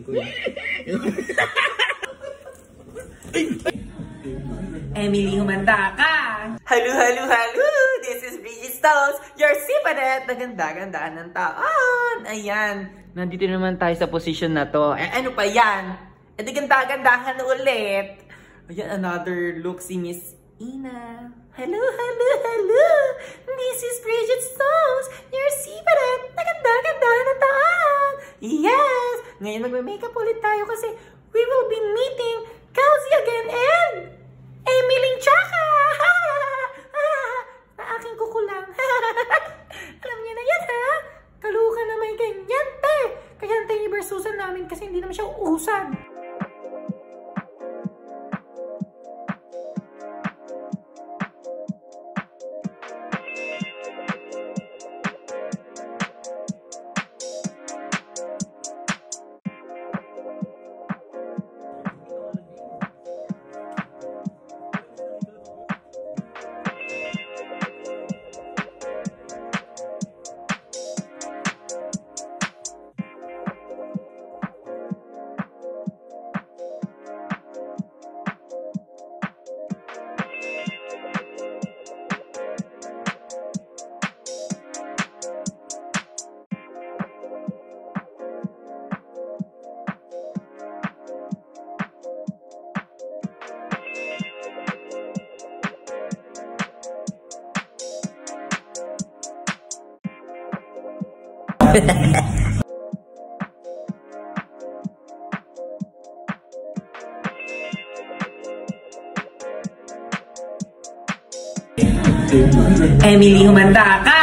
ko eh. Emily, humanda ka! Hello, hello, hello! This is Bridget Stalls, your sipanet na ganda-gandaan ng taon. Ayan, nandito naman tayo sa position na to. Ano pa yan? Di ganda-gandahan ulit. Ayan, another look si Miss Ina. Hello, hello, hello! This is Bridget Stalls, your sipanet na ganda-gandaan ng taon. Yes! Ngayon magme-makeup ulit tayo kasi we will be meeting Kelsey again and Emily Chaka! Na aking kukulang. Alam niya na yan, ha? Kaluka na may ganyan, te. Kaya antayin versusan namin kasi hindi naman siya uusan. Emily, humanda ka!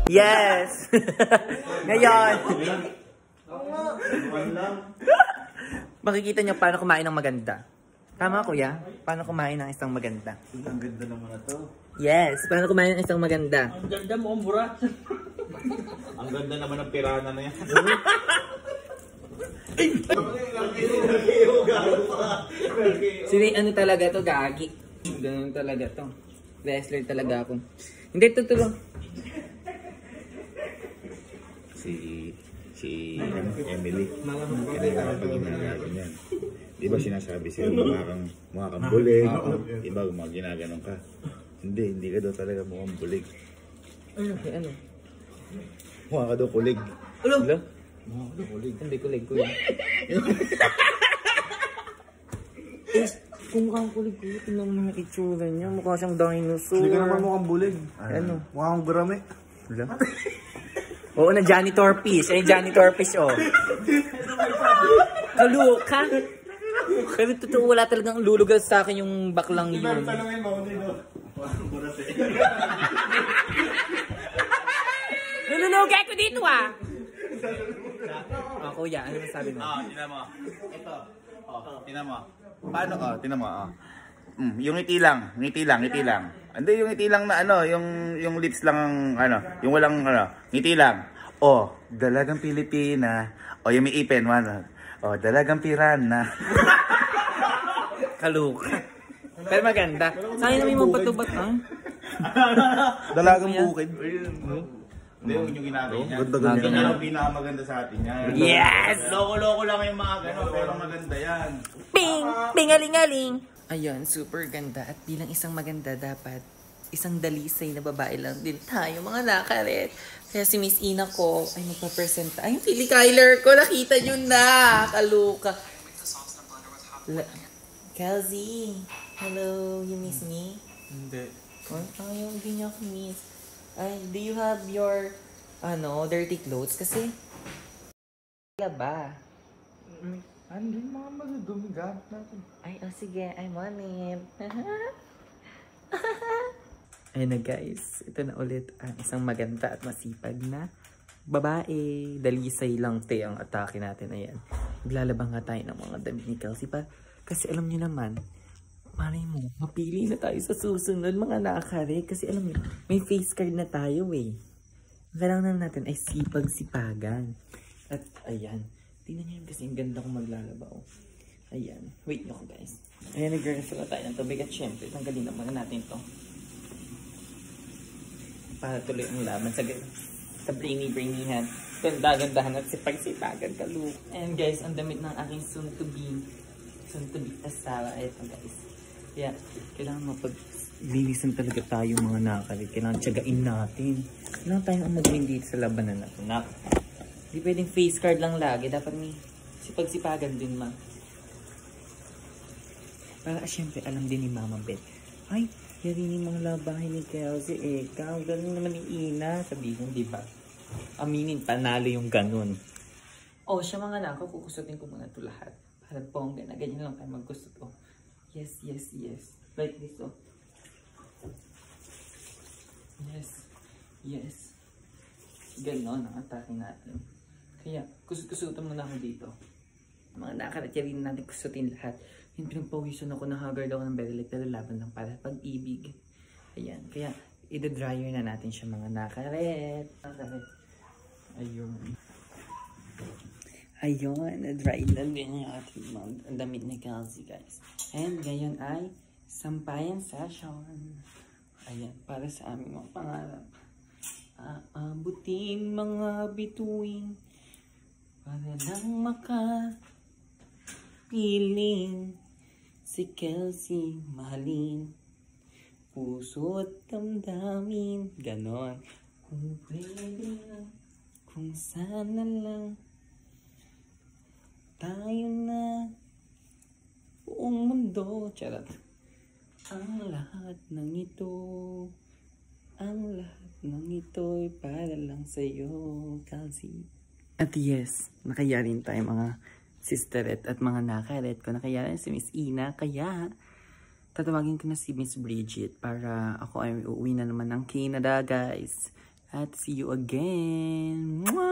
Yes! Ngayon! Makikita niyo paano kumain ng maganda. Tama, kuya? Paano kumain ng isang maganda? Ang ganda naman na to. Yes, paano kumain ng isang maganda? Ang ganda mo, mura. Ang ganda naman ng pirana na yan. Sino ano talaga to, gagi? Ganun talaga to. Wrestler talaga ako. Hindi, tutulong. Si Emily. Kailangan pag ginagawa niyan. Di ba sinasabi sa'yo, mukha kang bulig. Iba, ginaganon ka. Hindi ka daw talaga mukhang bulig. Ano? Mukha ka daw kulig. Ano? Mukha ka daw kulig. Hindi kulig. Kung mukhang kulig, tingnan mo naman itsura niya. Mukha siyang dinosaur. Hindi ka naman mukhang bulig. Ano? Mukha kang gurame. Oo, na janitor piece. Janitor piece, oh. Kaluka. Kasi totoo, wala talagang lulugal sa akin yung baklang yun. Nululugi ako dito, ah! Kuya, ano masabi mo? Tinan mo. Ito. Tinan mo. Paano? Tinan mo. Yung ngiti lang. Hindi, yung ngiti lang na ano, yung lips lang ang ano, yung walang ano, ngiti lang. Dalagang Pilipina. Yung may ipin, dalagang pirana. Kaluka. Pero maganda. Saan namin magpatubat, ha? Dalagang bukid. Hindi, huwag nyo ginagawa niya. Ganda-ganda. Yan ang pinakamaganda sa atin yan. Yes! Loko-loko lang yung mga gano'n, pero maganda yan. Ping! Pingaling-aling! Ayun, super ganda. At bilang isang maganda, dapat isang dalisay na babae lang din tayo, mga nakaret. Kaya si Miss Ina ko ay magpapresenta. Ay, yung Pili Kyler ko, nakita nyo na! Kaluka. Kelsey, hello, you miss me? Hindi. Ayaw, hindi niya ako miss. Ay, do you have your, dirty clothes? Kasi, wala ba? Ano yung mga madudumi gamit natin? Ay, sige, I'm on it. Ayun na guys, ito na ulit ang isang maganda at masipag na babae. Dalisay lang ang atake natin. Ayan, maglalabang nga tayo ng mga damit ni Kelsey pa. Kasi alam niyo naman, malay mo, mapili na tayo sa susunod mga nakakare. Kasi alam niyo, may face card na tayo eh. Ang kailangan natin ay sipag-sipagan. At ayan, tingnan niyo yun kasi ang ganda kong maglalaba. Oh. Ayan. Wait nyo ko guys. Ayan, nag-refill na tayo ng tubig at syempre, tanggalin na muna natin to. Para tuloy ang laban sa brainy-brainy-han. Ganda-gandahan at sipag-sipagan ka, look. And guys, ang damit ng aking soon-to-be asawa. Ito guys. Kaya, kailangan mapaglilisan talaga tayo mga nakalit. Kailangan tiyagain natin. Kailangan tayong umagaling dito sa labanan na ito. Hindi pwedeng face card lang lagi. Dapat may sipag-sipagan din, ma. Para syempre, alam din ni Mama Beth. Ay, yari yung mga labahin ni Kelsey. Ikaw, ganun naman ni Ina. Sabihin, di ba? Aminin, panalo yung ganun. Siya mga nako, kukusutin ko muna ito lahat. Para bongga na, ganyan lang tayo maggusto to. Yes, yes, yes. Like this, oh. Yes, yes. Ganon ang atake natin. Kaya, kusut-kusutan muna ako dito. Mga nakaratya rin natin kusutin lahat. Yung pinagpawisan ako, nahagard ako ng very like, pero laban lang para pag-ibig. Ayan, kaya i-dryer na natin siya mga nakaret. Ayun. Ayun, na-dry na din yung ating ang damit ni Kelsey, guys. And ngayon ay sampayan session. Ayan, para sa aming mga pangarap. Aabutin mga bituin para lang makapiling si Kelsey mahalin. Puso at damdamin, ganon. Kung pwede lang, kung sana lang tayo na buong mundo. Charot. Ang lahat ng ito ay para lang sa'yo, Kelsey. At yes, nakayarin tayo mga sisteret at mga nakaret ko. Nakayarin si Miss Ina, kaya tatawagin ko na si Miss Bridget para ako ay uuwi na naman ng Canada, guys. At see you again. Mwah!